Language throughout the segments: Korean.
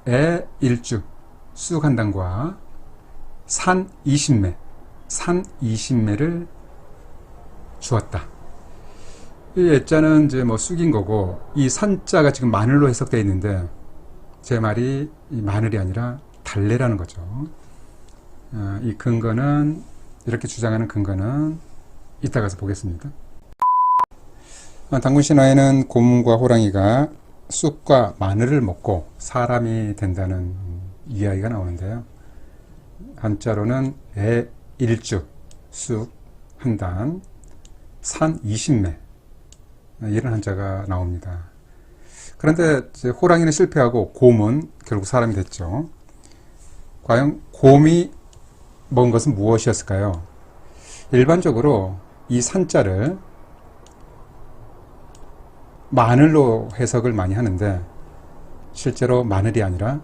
애 1주 쑥 한 단과 산 20매를 주었다. 이 애자는 이제 뭐 쑥인 거고, 이 산자가 지금 마늘로 해석되어 있는데, 제 말이 이 마늘이 아니라 달래라는 거죠. 이 근거는, 이렇게 주장하는 근거는 이따 가서 보겠습니다. 단군 신화에는 곰과 호랑이가 쑥과 마늘을 먹고 사람이 된다는 이야기가 나오는데요. 한자로는 애 1주, 쑥 한 단, 산 20매, 이런 한자가 나옵니다. 그런데 이제 호랑이는 실패하고 곰은 결국 사람이 됐죠. 과연 곰이 먹은 것은 무엇이었을까요? 일반적으로 이 산자를 마늘로 해석을 많이 하는데, 실제로 마늘이 아니라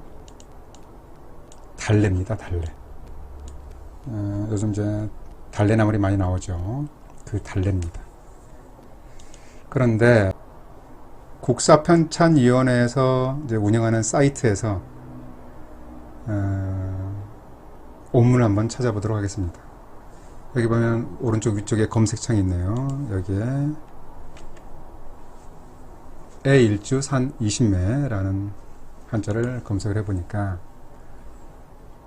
달래입니다. 달래. 요즘 이제 달래나물이 많이 나오죠. 그 달래입니다. 그런데 국사편찬위원회에서 이제 운영하는 사이트에서 원문을 한번 찾아보도록 하겠습니다. 여기 보면 오른쪽 위쪽에 검색창이 있네요. 여기에 애 1주 산 20매라는 한자를 검색을 해보니까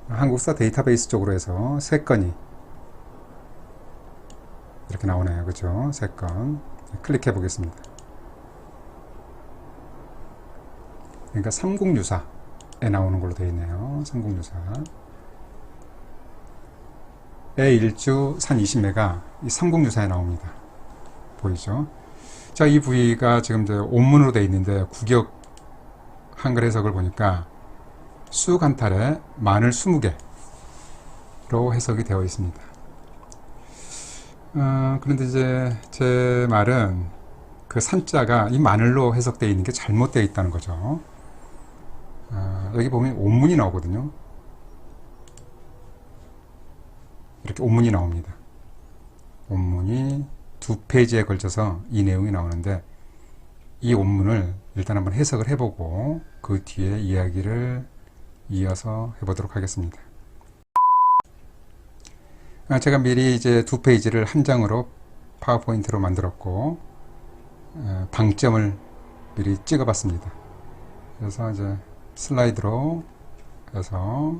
한국사 데이터베이스 쪽으로 해서 3건이 이렇게 나오네요. 그죠? 3건. 클릭해 보겠습니다. 그러니까 삼국유사에 나오는 걸로 되어 있네요. 삼국유사. 애 1주 산 20매가 이 삼국유사에 나옵니다. 보이죠? 자, 이 부위가 지금 이제 온문으로 되어 있는데 국역 한글 해석을 보니까 쑥 한 탈에 마늘 20개로 해석이 되어 있습니다. 그런데 이제 제 말은 그 산자가 이 마늘로 해석되어 있는 게 잘못되어 있다는 거죠. 여기 보면 온문이 나오거든요. 이렇게 온문이 나옵니다. 온문이 2페이지에 걸쳐서 이 내용이 나오는데, 이 온문을 일단 한번 해석을 해보고 그 뒤에 이야기를 이어서 해보도록 하겠습니다. 제가 미리 이제 2페이지를 한 장으로 파워포인트로 만들었고, 방점을 미리 찍어봤습니다. 그래서 이제 슬라이드로 해서,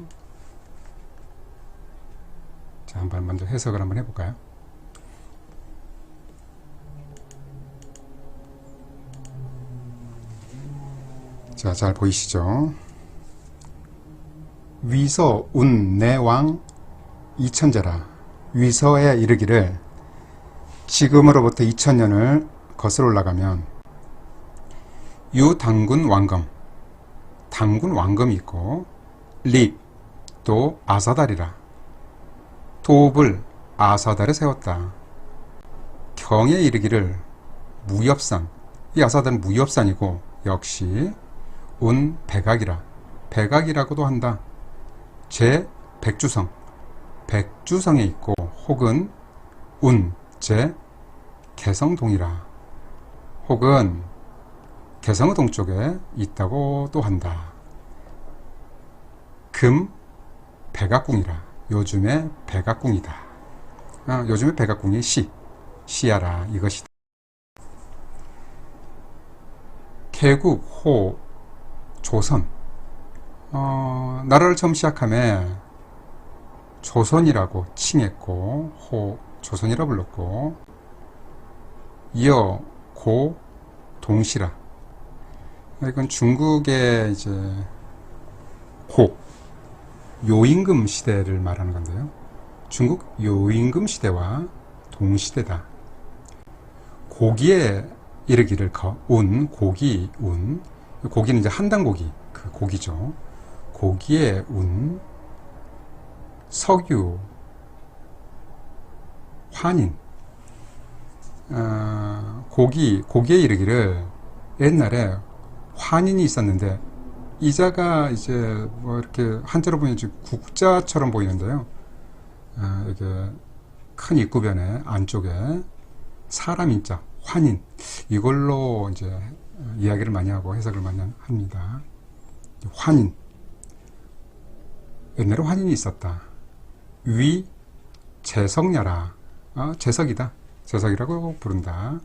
자, 한번 먼저 해석을 한번 해볼까요? 자, 잘 보이시죠? 위서 운내왕 이천제라. 위서에 이르기를, 지금으로부터 2000년을 거슬러 올라가면 유당군 왕검, 당군 왕검이 있고, 립, 또 아사달이라. 도읍을 아사달에 세웠다. 경에 이르기를 무엽산, 이 아사달은 무엽산이고, 역시 운 백악이라. 백악이라고도 한다. 제 백주성, 백주성에 있고, 혹은 운, 제 개성동이라. 혹은 개성의 동쪽에 있다고도 한다. 금 백악궁이라. 요즘의 백악궁이다. 요즘의 백악궁이 시야라 이것이다. 개국 호 조선. 나라를 처음 시작함에 조선이라고 칭했고, 호 조선이라 불렀고, 여 고 동시라. 이건 중국의 이제 고 요임금 시대를 말하는 건데요. 중국 요임금 시대와 동시대다. 고기에 이르기를 운, 고기, 운. 고기는 이제 한단고기, 그 고기죠. 고기에 운, 석유, 환인. 고기에 이르기를, 옛날에 환인이 있었는데, 이자가 이제 뭐 이렇게 한자로 보면 이제 국자처럼 보이는데요. 이게 큰 입구변에 안쪽에 사람 인자, 환인, 이걸로 이제 이야기를 많이 하고 해석을 많이 합니다. 환인, 옛날에 환인이 있었다. 위 재석녀라. 재석이다. 재석이라고 부른다.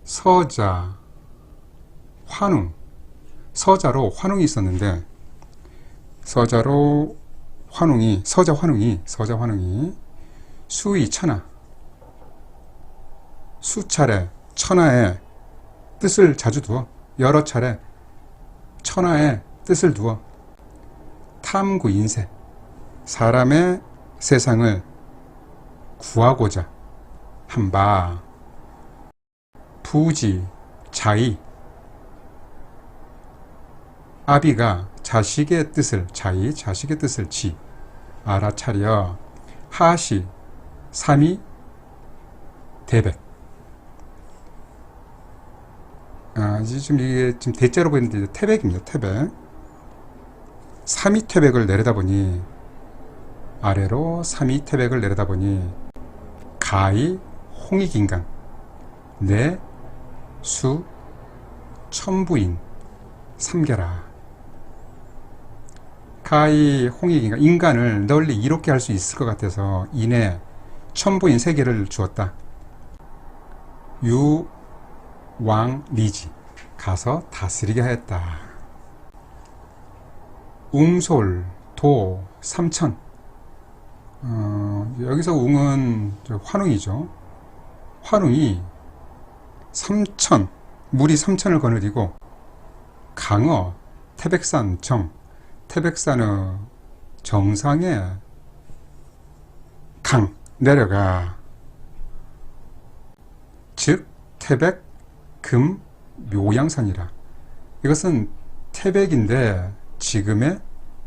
서자 환웅. 서자로 환웅이 있었는데 서자 환웅이 수의 천하. 수차례 천하에 뜻을 자주 두어 여러 차례 천하에 뜻을 두어 탐구 인세 사람의 세상을 구하고자 한바. 부지 자의 아비가 자식의 뜻을 지 알아차려. 하시 삼이 대백. 이제 이게 지금 대자로 보이는데 태백입니다. 태백. 삼이 태백을 내려다보니 아래로 삼이 태백을 내려다보니 가히 홍익인강 내 수 천부인 삼계라. 가히 홍익인강 인간을 널리 이롭게 할 수 있을 것 같아서 인에 천부인 세 개를 주었다. 유왕리지 가서 다스리게 하였다. 웅솔 도 삼천. 여기서 웅은 환웅이죠. 환웅이 삼천 물이 삼천을 거느리고 강어 태백산 태백산의 정상에 강 내려가. 즉 태백 금 묘양산이라. 이것은 태백인데 지금의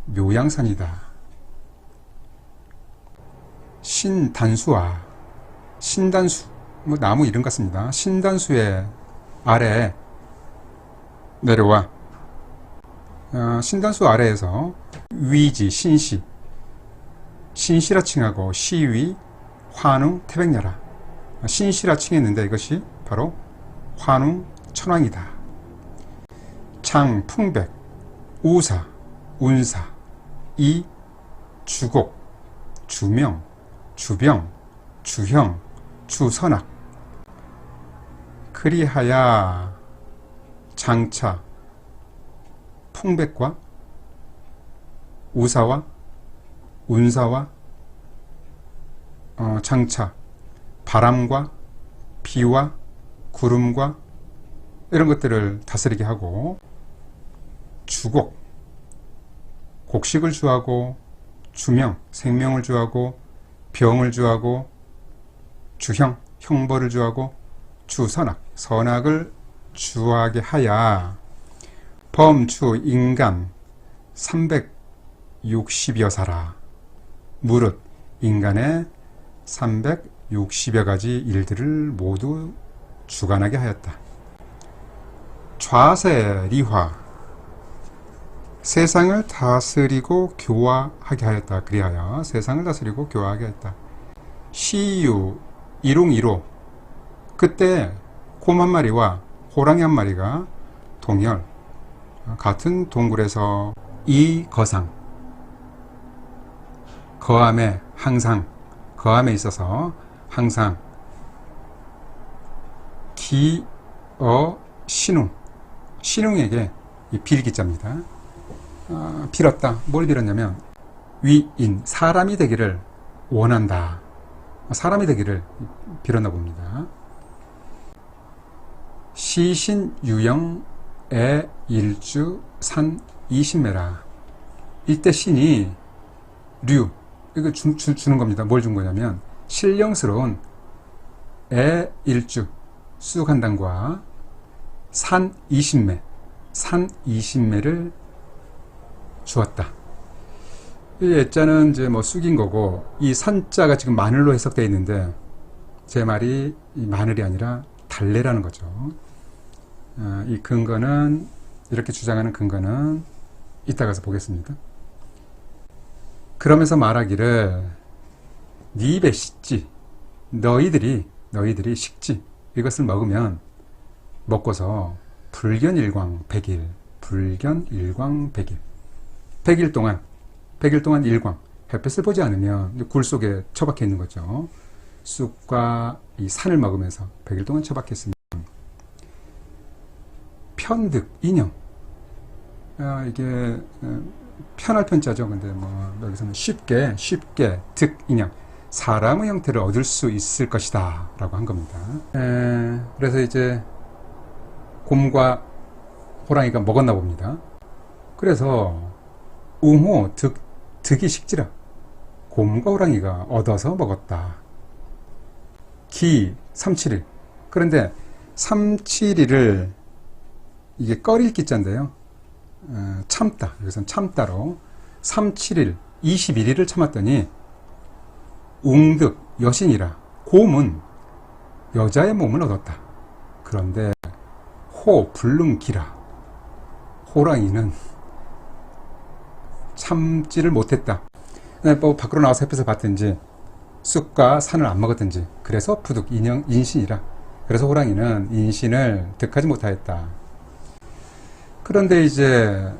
묘양산이다. 신단수와 신단수 나무 이름 같습니다. 신단수의 아래에 내려와. 신단수 아래에서 위지 신시라 칭하고 시위 환웅 태백녀라. 신시라 칭했는데 이것이 바로 환웅 천왕이다. 장 풍백 우사 운사 이 주곡 주명 주병 주형 주선악. 그리하야 장차 풍백과 우사와 운사와 장차 바람과 비와 구름과 이런 것들을 다스리게 하고 주곡 곡식을 주하고 주명 생명을 주하고 병을 주하고 주형 형벌을 주하고 주선악 선악을 주하게 하야 범주 인간 360여 사라. 무릇 인간의 360여 가지 일들을 모두 주관하게 하였다. 좌세 리화 세상을 다스리고 교화하게 하였다. 그리하여 세상을 다스리고 교화하게 하였다. 시유 일웅이로 그때 곰 한 마리와 호랑이 한 마리가 동열 같은 동굴에서 이 거상 거함에 항상 거함에 있어서 항상 기어 신웅에게 이 빌기자입니다. 빌었다. 뭘 빌었냐면 위인 사람이 되기를 원한다. 사람이 되기를 빌었나 봅니다. 시신유영 일주 산 이신매라. 이때 신이 이거 주는 겁니다. 뭘 준 거냐면 신령스러운 일주 쑥 한 단과 산 20매를 주었다. 이 예자는 이제 쑥인 거고 이 산자가 지금 마늘로 해석되어 있는데 제 말이 이 마늘이 아니라 달래라는 거죠. 이 근거는 이렇게 주장하는 근거는 이따 가서 보겠습니다. 그러면서 말하기를 니 입에 씻지 너희들이 식지 이것을 먹으면 먹고서 불견일광 100일 100일 동안 100일 동안 일광, 햇빛을 보지 않으면 굴 속에 처박혀 있는 거죠. 쑥과 이 산을 먹으면서 100일 동안 처박혔습니다. 편득, 인형. 이게 편할 편자죠. 근데 뭐 여기서는 쉽게 득, 인형. 사람의 형태를 얻을 수 있을 것이다 라고 한 겁니다. 그래서 이제 곰과 호랑이가 먹었나 봅니다. 그래서 웅호 득이 식지라 곰과 호랑이가 얻어서 먹었다. 기 371. 그런데 371을 이게 꺼릴 기자인데요. 참다. 여기서는 참다로 371 21일을 참았더니 웅득 여신이라 곰은 여자의 몸을 얻었다. 그런데 호 불능기라 호랑이는 참지를 못했다. 뭐 밖으로 나와서 햇빛을 봤든지 쑥과 산을 안 먹었든지 그래서 부득 인신이라 그래서 호랑이는 인신을 득하지 못하였다. 그런데 이제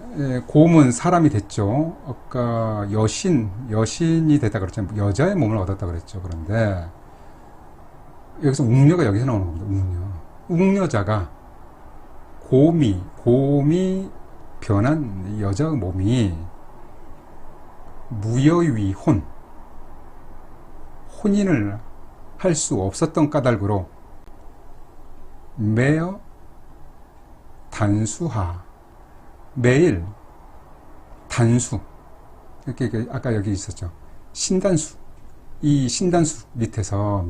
곰은 사람이 됐죠. 아까 여신이 됐다 그랬잖아요. 여자의 몸을 얻었다 그랬죠. 그런데 여기서 웅녀가 여기서 나오는 겁니다. 웅녀자가 곰이 변한 여자의 몸이 무여위 혼인을 할 수 없었던 까닭으로 매여 단수하 매일 단수 이렇게 아까 여기 있었죠. 신단수 이 신단수 밑에서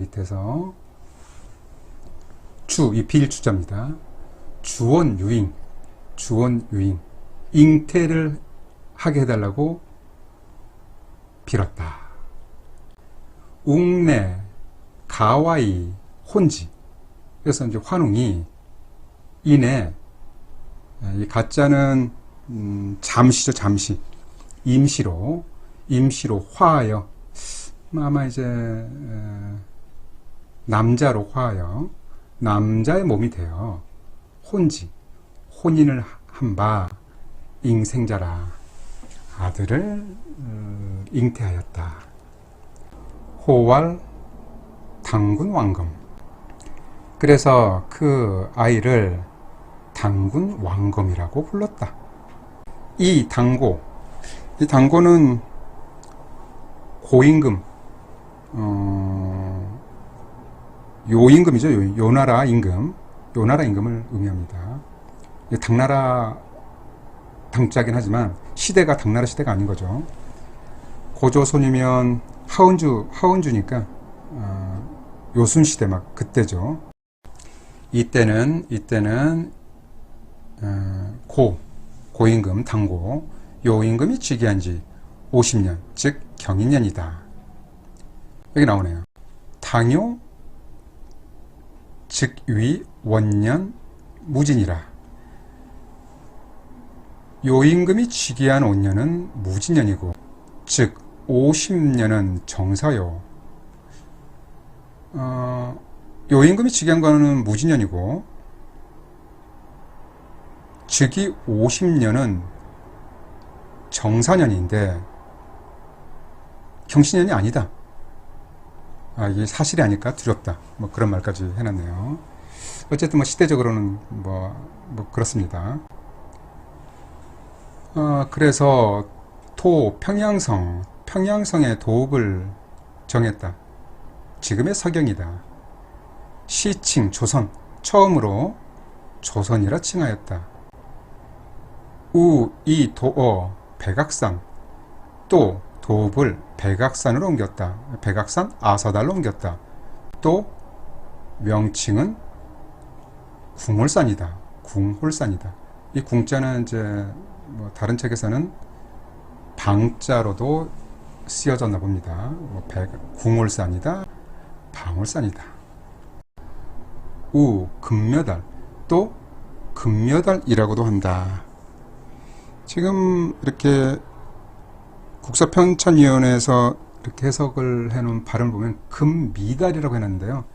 이 비일주자입니다. 주원유잉 잉태를 하게 해달라고 빌었다. 웅내 가와이 혼지 그래서 이제 환웅이 이내 이 가짜는 잠시죠. 잠시 임시로 화하여 아마 이제 남자로 화하여 남자의 몸이 되어 혼인을 한 바 잉생자라 아들을 잉태하였다. 호왈 당군 왕검 그래서 그 아이를 당군 왕검이라고 불렀다. 이 당고는 고임금 요임금이죠. 요나라 임금을 의미합니다. 당나라 당자긴 하지만 시대가 당나라 시대가 아닌 거죠. 고조선이면 하은주니까 요순 시대 막 그때죠. 이때는 고임금 당고 요임금이 즉위한 지 50년 즉 경인년이다. 여기 나오네요. 당요 즉위 원년 무진이라 요임금이 즉위한 5년은 무진년이고 즉 50년은 정사요. 요임금이 즉위한 거는 무진년이고 즉위 50년은 정사년인데 경신년이 아니다. 이게 사실이 아닐까 두렵다. 뭐 그런 말까지 해놨네요. 어쨌든 뭐 시대적으로는 뭐 그렇습니다. 그래서 평양성의 도읍을 정했다. 지금의 서경이다. 시칭 조선 처음으로 조선이라 칭하였다. 이 도어 백악산 또 도읍을 백악산으로 옮겼다. 백악산 아서달로 옮겼다. 또 명칭은 궁홀산이다. 궁홀산이다. 이 궁자는 이제 뭐 다른 책에서는 방자로도 쓰여졌나 봅니다. 궁홀산이다. 방홀산이다. 금며달 또 금며달이라고도 한다. 지금 이렇게 국사편찬위원회에서 이렇게 해석을 해놓은 발음을 보면 금미달이라고 해놨는데요.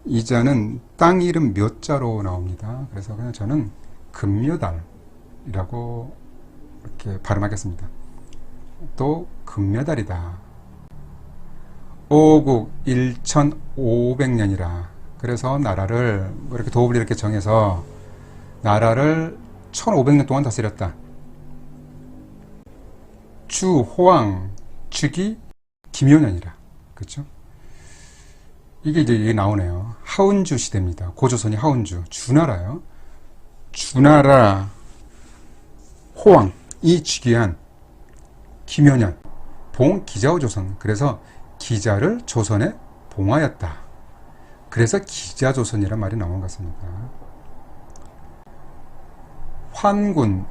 이 자는 땅 이름 묘자로 나옵니다. 그래서 그냥 저는 금묘달이라고 이렇게 발음하겠습니다. 또 금메달이다. 오국 1500년이라. 그래서 나라를 이렇게 도읍을 이렇게 정해서 나라를 1500년 동안 다스렸다. 주 호왕 즉위 김효년이라. 그렇죠? 이게 나오네요. 하운주 시대입니다. 고조선이 하운주, 주나라요. 주나라 호왕이 즉위한 김효년, 봉 기자후 조선. 그래서 기자를 조선에 봉하였다. 그래서 기자조선이란 말이 나온 것 같습니다. 환군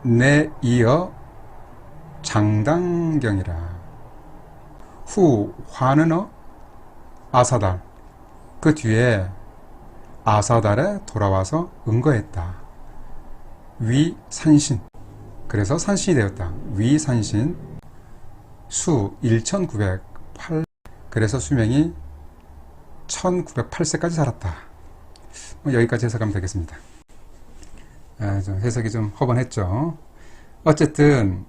내 이어 장당경이라. 후 환은어 아사달. 그 뒤에 아사달에 돌아와서 응거했다. 위산신. 그래서 산신이 되었다. 위산신. 수 1908. 그래서 수명이 1908세까지 살았다. 여기까지 해석하면 되겠습니다. 좀 해석이 좀 허번했죠. 어쨌든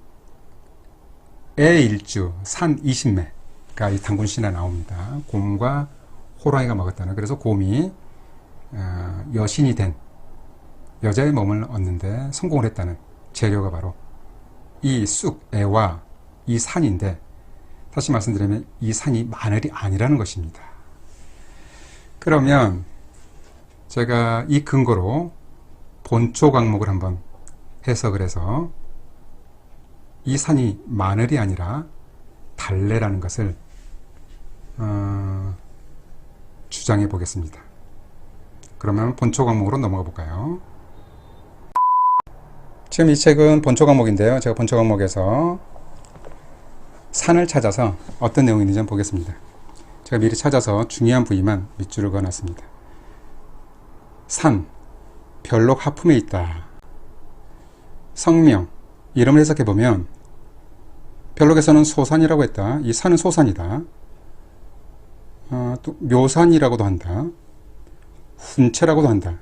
애일주 산 20매가 이 단군신에 나옵니다. 곰과 호랑이가 먹었다는. 그래서 곰이 여신이 된 여자의 몸을 얻는데 성공을 했다는 재료가 바로 이 쑥애와 이 산인데, 다시 말씀드리면 이 산이 마늘이 아니라는 것입니다. 그러면 제가 이 근거로 본초 강목을 한번 해석을 해서 이 산이 마늘이 아니라 달래라는 것을 주장해 보겠습니다. 그러면 본초 강목으로 넘어가 볼까요? 지금 이 책은 본초 강목인데요. 제가 본초 강목에서 산을 찾아서 어떤 내용이 있는지 한번 보겠습니다. 제가 미리 찾아서 중요한 부위만 밑줄을 그어놨습니다. 산, 별록 하품에 있다. 성명, 이름을 해석해보면 별록에서는 소산이라고 했다. 이 산은 소산이다. 또 묘산이라고도 한다. 훈체라고도 한다.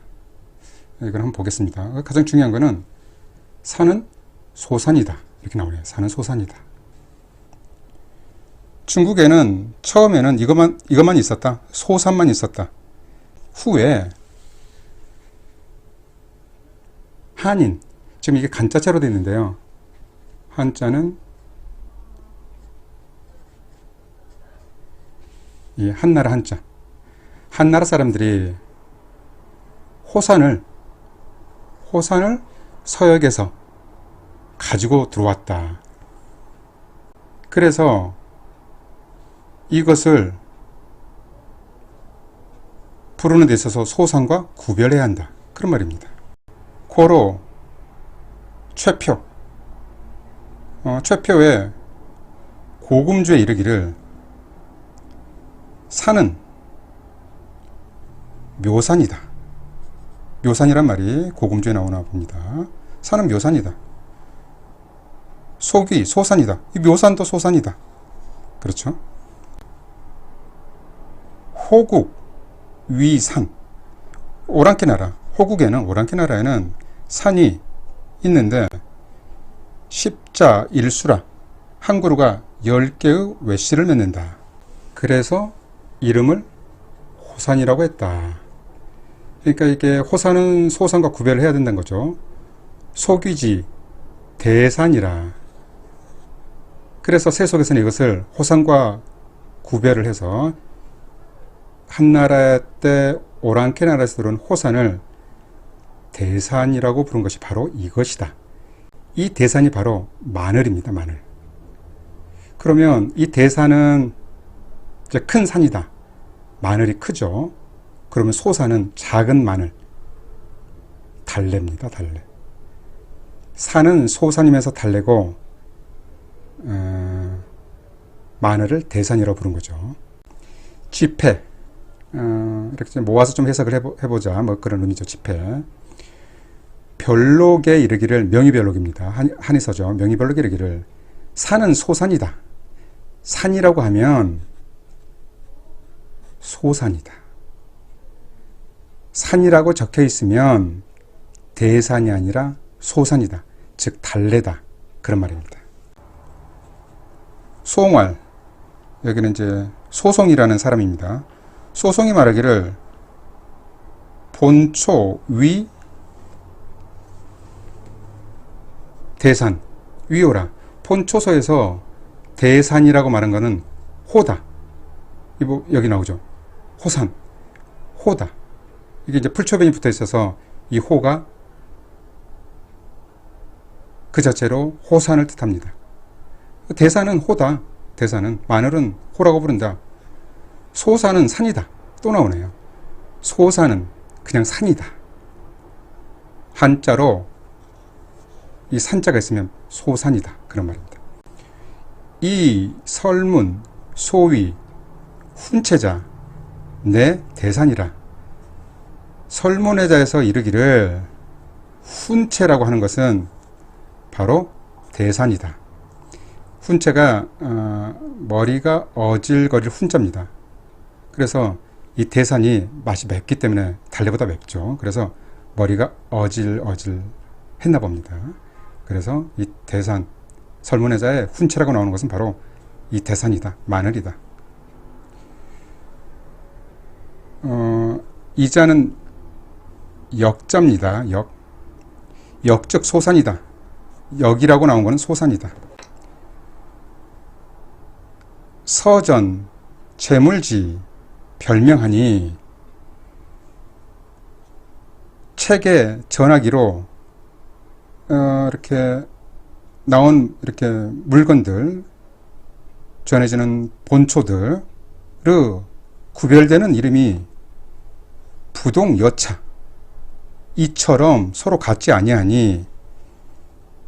이걸 한번 보겠습니다. 가장 중요한 거는 산은 소산이다. 이렇게 나오네요. 산은 소산이다. 중국에는 처음에는 이것만 있었다. 소산만 있었다. 후에 한인, 지금 이게 간자자로 되어 있는데요. 한자는 이 한나라 한자. 한나라 사람들이 호산을 서역에서 가지고 들어왔다. 그래서 이것을 부르는 데 있어서 소산과 구별해야 한다. 그런 말입니다. 고로 최표, 최표에 고금주에 이르기를 산은 묘산이다. 묘산이란 말이 고금주에 나오나 봅니다. 산은 묘산이다. 속이 소산이다. 이 묘산도 소산이다. 그렇죠? 호국 위산, 오랑캐 나라. 호국에는, 오랑캐 나라에는 산이 있는데 십자 일수라, 한 그루가 10개의 외씨를 맺는다. 그래서 이름을 호산이라고 했다. 그러니까 이게 호산은 소산과 구별을 해야 된다는 거죠. 소귀지 대산이라. 그래서 세속에서는 이것을 호산과 구별을 해서 한나라 때 오랑캐 나라에서 들어온 호산을 대산이라고 부른 것이 바로 이것이다. 이 대산이 바로 마늘입니다. 마늘. 그러면 이 대산은 이제 큰 산이다. 마늘이 크죠. 그러면 소산은 작은 마늘, 달래입니다. 달래. 산은 소산이면서 달래고 마늘을 대산이라고 부른 거죠. 지폐, 이렇게 모아서 좀 해석을 해보자. 뭐 그런 의미죠. 지폐. 별록에 이르기를, 명의별록입니다. 한이 서죠. 명의별록에 이르기를 산은 소산이다. 산이라고 하면 소산이다. 산이라고 적혀 있으면 대산이 아니라 소산이다. 즉 달래다. 그런 말입니다. 소홍왈, 여기는 이제 소송이라는 사람입니다. 소송이 말하기를 본초 위 대산 위오라. 본초서에서 대산이라고 말한 것은 호다. 여기 나오죠. 호산, 호다. 이게 이제 풀초변이 붙어 있어서 이 호가 그 자체로 호산을 뜻합니다. 대산은 호다. 대산은 마늘은 호라고 부른다. 소산은 산이다. 또 나오네요. 소산은 그냥 산이다. 한자로 이 산자가 있으면 소산이다. 그런 말입니다. 이 설문, 소위, 훈체자, 내 대산이라. 설문회자에서 이르기를 훈체라고 하는 것은 바로 대산이다. 훈체가 머리가 어질거릴 훈자입니다. 그래서 이 대산이 맛이 맵기 때문에 달래보다 맵죠. 그래서 머리가 어질어질 했나 봅니다. 그래서 이 대산, 설문회자에 훈체라고 나오는 것은 바로 이 대산이다. 마늘이다. 이자는 역자입니다. 역적 소산이다. 역이라고 나온 것은 소산이다. 서전, 재물지, 별명하니 책의 전화기로 이렇게 나온 이렇게 물건들, 전해지는 본초들의 구별되는 이름이 부동 여차. 이처럼 서로 같지 아니하니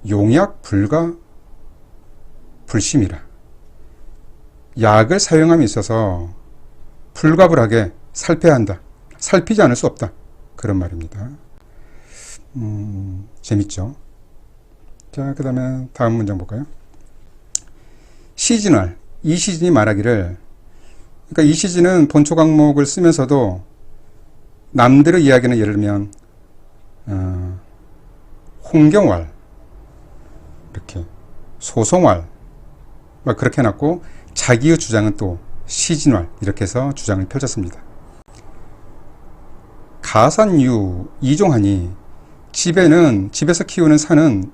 용약 불가 불심이라. 약을 사용함에 있어서 불가불하게 살펴야 한다. 살피지 않을 수 없다. 그런 말입니다. 재밌죠? 자, 그 다음에 다음 문장 볼까요? 시진활. 이 시진이 말하기를, 그러니까 이 시진은 본초 강목을 쓰면서도 남들의 이야기는 예를 들면 홍경활, 이렇게 소송활 막 그렇게 해놨고, 자기의 주장은 또 시진활 이렇게 해서 주장을 펼쳤습니다. 가산유 이종하니, 집에서 키우는 산은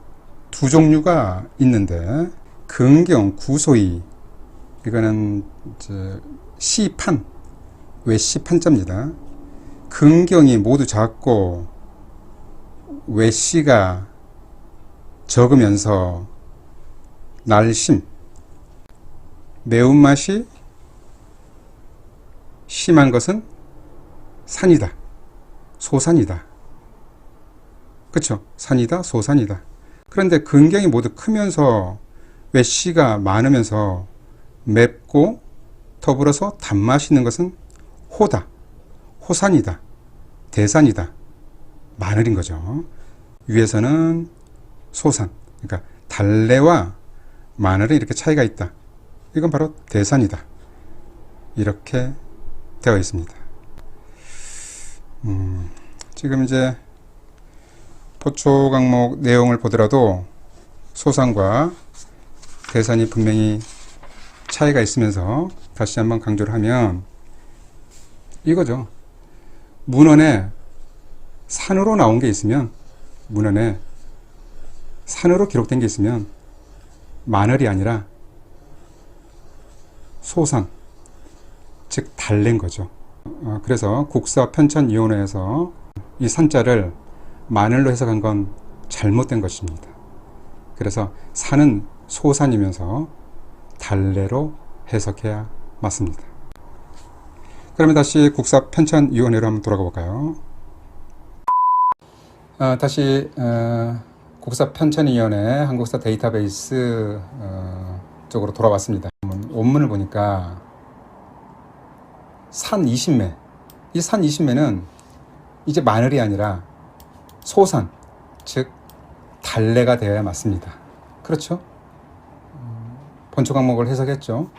두 종류가 있는데, 근경 구소이, 이거는 이제 시판, 외시판자입니다. 근경이 모두 작고 외시가 적으면서 날심, 매운맛이 심한 것은 산이다. 소산이다. 그쵸? 산이다, 소산이다. 그런데 근경이 모두 크면서 외씨가 많으면서 맵고 더불어서 단맛이 있는 것은 호다, 호산이다, 대산이다, 마늘인 거죠. 위에서는 소산, 그러니까 달래와 마늘은 이렇게 차이가 있다. 이건 바로 대산이다. 이렇게 되어 있습니다. 지금 이제 포초 강목 내용을 보더라도 소산과 대산이 분명히 차이가 있으면서 다시 한번 강조를 하면 이거죠. 문헌에 산으로 나온 게 있으면, 문헌에 산으로 기록된 게 있으면 마늘이 아니라 소산, 즉 달래인 거죠. 그래서 국사편찬위원회에서 이 산자를 마늘로 해석한 건 잘못된 것입니다. 그래서 산은 소산이면서 달래로 해석해야 맞습니다. 그러면 다시 국사편찬위원회로 한번 돌아가 볼까요? 다시 국사편찬위원회 한국사 데이터베이스 쪽으로 돌아왔습니다. 원문을 보니까 산 20매, 이 산 20매는 이제 마늘이 아니라 소산, 즉 달래가 되어야 맞습니다. 그렇죠? 본초 강목을 해석했죠.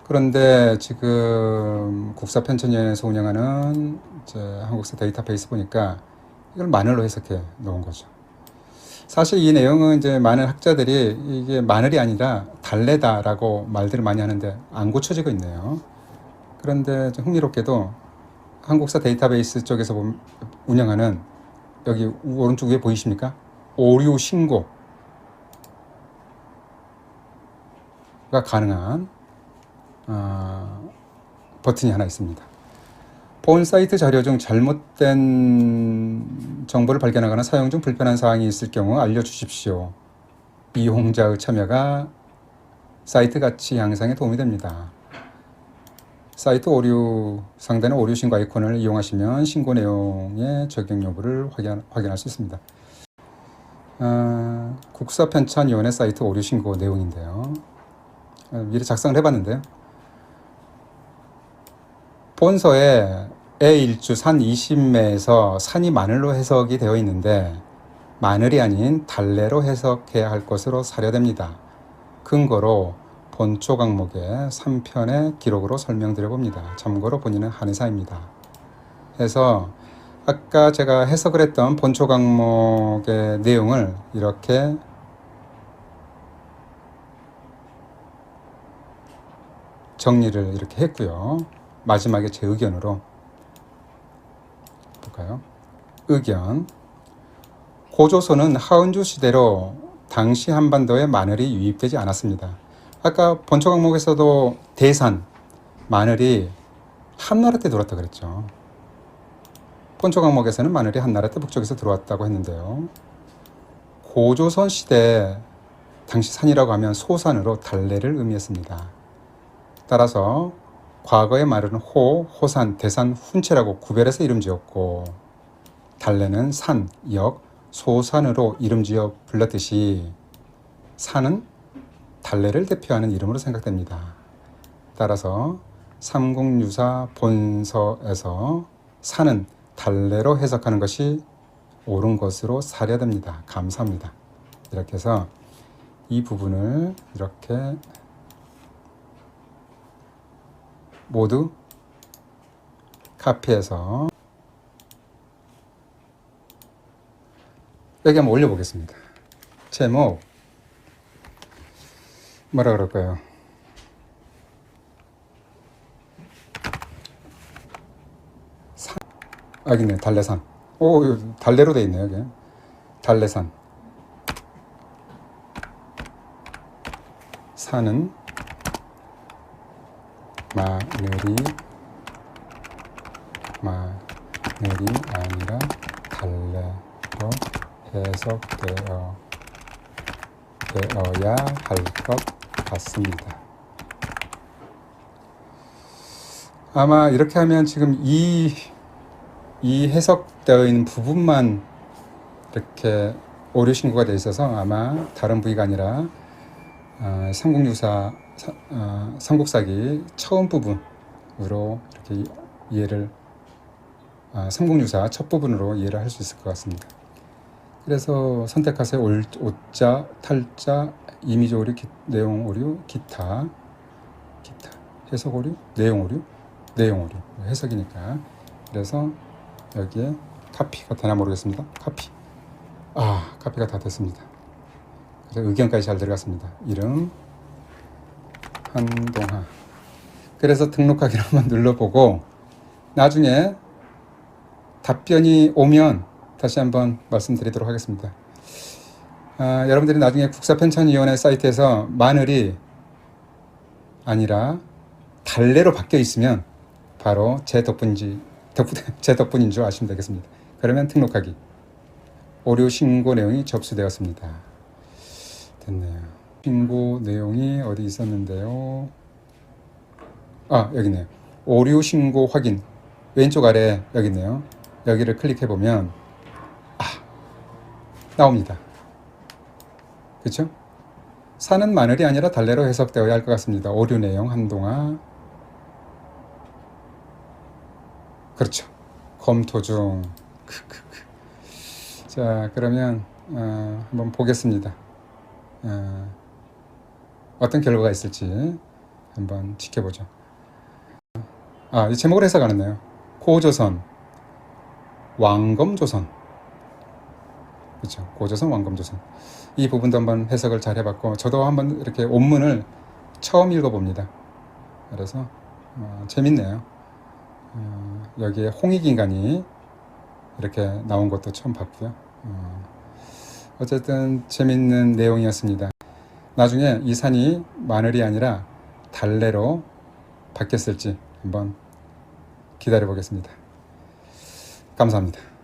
그런데 지금 국사편찬위원회에서 운영하는 한국사 데이터베이스 보니까 이걸 마늘로 해석해 놓은 거죠. 사실 이 내용은 이제 많은 학자들이 이게 마늘이 아니라 달래다라고 말들을 많이 하는데 안 고쳐지고 있네요. 그런데 좀 흥미롭게도 한국사 데이터베이스 쪽에서 운영하는 여기 오른쪽 위에 보이십니까? 오류 신고가 가능한 버튼이 하나 있습니다. 본 사이트 자료 중 잘못된 정보를 발견하거나 사용 중 불편한 사항이 있을 경우 알려주십시오. 이용자의 참여가 사이트 가치 향상에 도움이 됩니다. 사이트 오류 상단의 오류 신고 아이콘을 이용하시면 신고 내용의 적용 여부를 확인할 수 있습니다. 국사편찬위원회 사이트 오류 신고 내용인데요. 미리 작성을 해봤는데요. 본서에 애1주 산 20매에서 산이 마늘로 해석이 되어 있는데 마늘이 아닌 달래로 해석해야 할 것으로 사료됩니다. 근거로 본초 강목의 3편의 기록으로 설명드려 봅니다. 참고로 본인은 한의사입니다. 해서 아까 제가 해석을 했던 본초 강목의 내용을 이렇게 정리를 이렇게 했고요. 마지막에 제 의견으로 볼까요? 의견. 고조선은 하은주 시대로 당시 한반도에 마늘이 유입되지 않았습니다. 아까 본초 강목에서도 대산, 마늘이 한나라 때 들어왔다 그랬죠. 본초 강목에서는 마늘이 한나라 때 북쪽에서 들어왔다고 했는데요. 고조선 시대 당시 산이라고 하면 소산으로 달래를 의미했습니다. 따라서 과거의 말은 호산, 대산, 훈체라고 구별해서 이름 지었고 달래는 산, 역, 소산으로 이름 지어 불렀듯이 산은 달래를 대표하는 이름으로 생각됩니다. 따라서 삼국유사 본서에서 산은 달래로 해석하는 것이 옳은 것으로 사려됩니다. 감사합니다. 이렇게 해서 이 부분을 이렇게 모두 카피해서 여기 한번 올려보겠습니다. 제목 뭐라 그럴까요? 여기 있네요. 달래산. 오, 달래로 돼 있네요. 여기. 달래산. 산은 마늘이 아니라 달래로 해석되어야 할 것 같습니다. 아마 이렇게 하면 지금 이 해석되어 있는 부분만 이렇게 오류 신고가 되어 있어서 아마 다른 부위가 아니라 삼국사기 처음 부분으로 이렇게 이해를 삼국유사 첫 부분으로 이해를 할 수 있을 것 같습니다. 그래서 선택하세요. 오자, 탈자, 이미지 오류, 내용 오류, 기타, 해석 오류, 내용 오류, 해석이니까. 그래서 여기에 카피가 되나 모르겠습니다. 카피가 다 됐습니다. 그래서 의견까지 잘 들어갔습니다. 이름 한동하. 그래서 등록하기를 한번 눌러보고 나중에 답변이 오면 다시 한번 말씀드리도록 하겠습니다. 여러분들이 나중에 국사편찬위원회 사이트에서 마늘이 아니라 달래로 바뀌어 있으면 바로 제 덕분인 줄 아시면 되겠습니다. 그러면 등록하기. 오류 신고 내용이 접수되었습니다. 됐네요. 신고 내용이 어디 있었는데요. 여기 있네요. 오류 신고 확인. 왼쪽 아래 여기 있네요. 여기를 클릭해 보면 나옵니다. 그렇죠? 산은 마늘이 아니라 달래로 해석되어야 할 것 같습니다. 오류 내용 한동화. 그렇죠. 검토 중. 자, 그러면 한번 보겠습니다. 어떤 결과가 있을지 한번 지켜보죠. 이 제목을 해석 안 했네요. 고조선, 왕검조선. 그렇죠. 고조선, 왕검조선. 이 부분도 한번 해석을 잘 해봤고, 저도 한번 이렇게 원문을 처음 읽어봅니다. 그래서 재밌네요. 여기에 홍익인간이 이렇게 나온 것도 처음 봤고요. 어쨌든 재밌는 내용이었습니다. 나중에 이 산이 마늘이 아니라 달래로 바뀌었을지 한번 기다려 보겠습니다. 감사합니다.